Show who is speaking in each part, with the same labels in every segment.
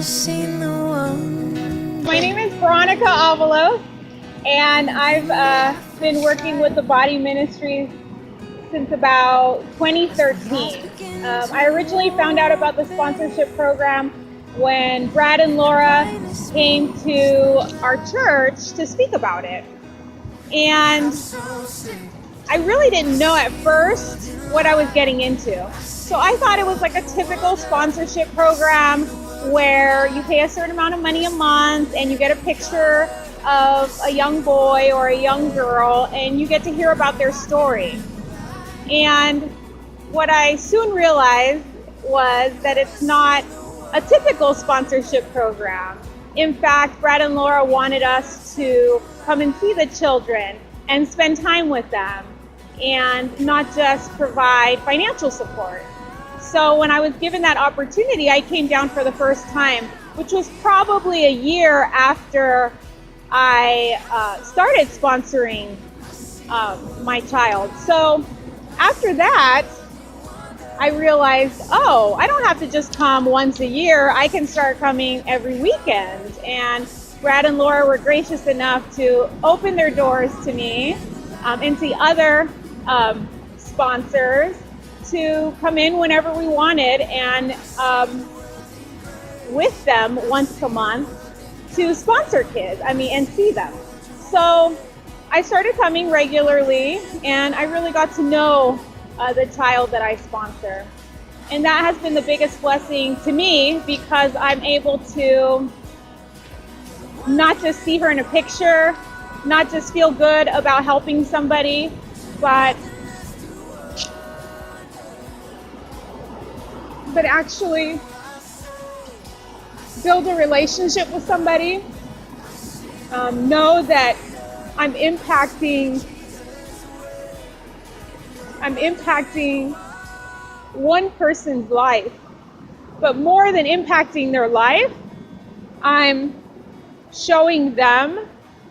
Speaker 1: seen the one.
Speaker 2: My name is Veronica, and I've been working with the Body Ministries since about 2013. I originally found out about the sponsorship program when Brad and Laura came to our church to speak about it. And I really didn't know at first what I was getting into. So I thought it was like a typical sponsorship program where you pay a certain amount of money a month and you get a picture of a young boy or a young girl and you get to hear about their story. And what I soon realized was that it's not a typical sponsorship program. In fact, Brad and Laura wanted us to come and see the children and spend time with them and not just provide financial support. So when I was given that opportunity, I came down for the first time, which was probably a year after I started sponsoring my child. So after that, I realized, oh, I don't have to just come once a year. I can start coming every weekend. And Brad and Laura were gracious enough to open their doors to me and see other sponsors to come in whenever we wanted and with them once a month to sponsor kids, and see them. So I started coming regularly and I really got to know the child that I sponsor. And that has been the biggest blessing to me because I'm able to not just see her in a picture, not just feel good about helping somebody, but actually build a relationship with somebody, know that I'm impacting one person's life, but more than impacting their life, I'm showing them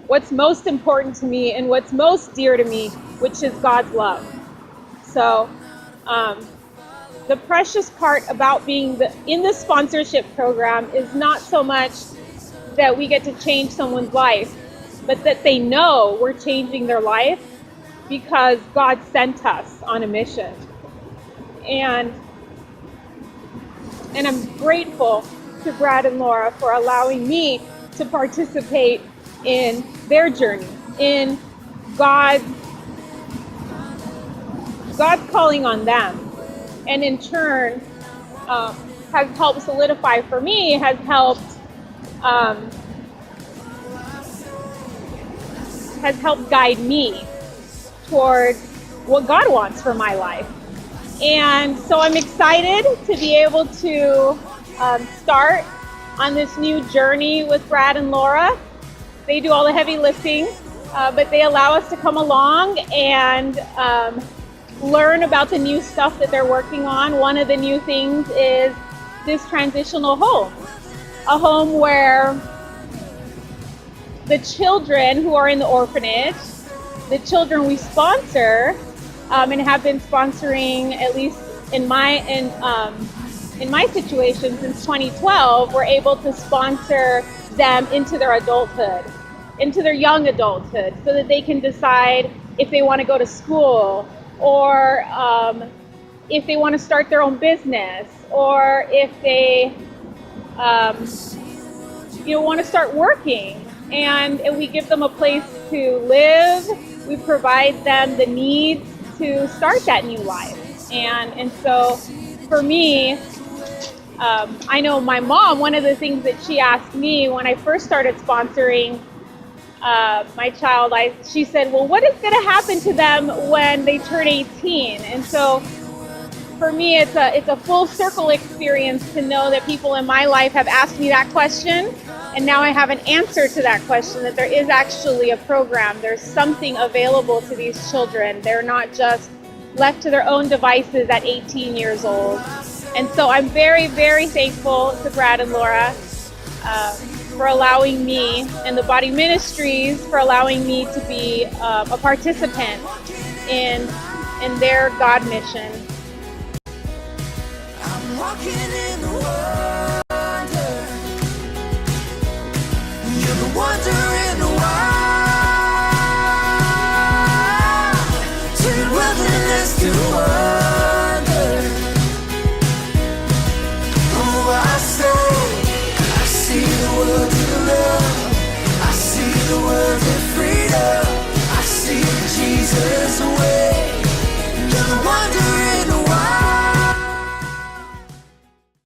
Speaker 2: what's most important to me and what's most dear to me, which is God's love. So the precious part about being in the sponsorship program is not so much that we get to change someone's life, but that they know we're changing their life because God sent us on a mission. And I'm grateful to Brad and Laura for allowing me to participate in their journey, in God's calling on them. And in turn, has helped solidify for me, has helped guide me toward what God wants for my life. And so I'm excited to be able to start on this new journey with Brad and Laura. They do all the heavy lifting, but they allow us to come along and learn about the new stuff that they're working on. One of the new things is this transitional home, a home where the children who are in the orphanage, the children we sponsor and have been sponsoring, at least in my situation since 2012, we're able to sponsor them into their adulthood, into their young adulthood, so that they can decide if they want to go to school, or if they want to start their own business, or if they want to start working. And we give them a place to live. We provide them the needs to start that new life. And so for me, I know my mom, one of the things that she asked me when I first started sponsoring my child, she said, well, what is going to happen to them when they turn 18? And so for me, it's a full circle experience to know that people in my life have asked me that question. And now I have an answer to that question, that there is actually a program. There's something available to these children. They're not just left to their own devices at 18 years old. And so I'm very, very thankful to Brad and Laura for allowing me, and the Body Ministries for allowing me to be a participant in their God mission.
Speaker 1: I'm walking in the wonder less to wonder. Oh, I say, I see the world in love. I see the world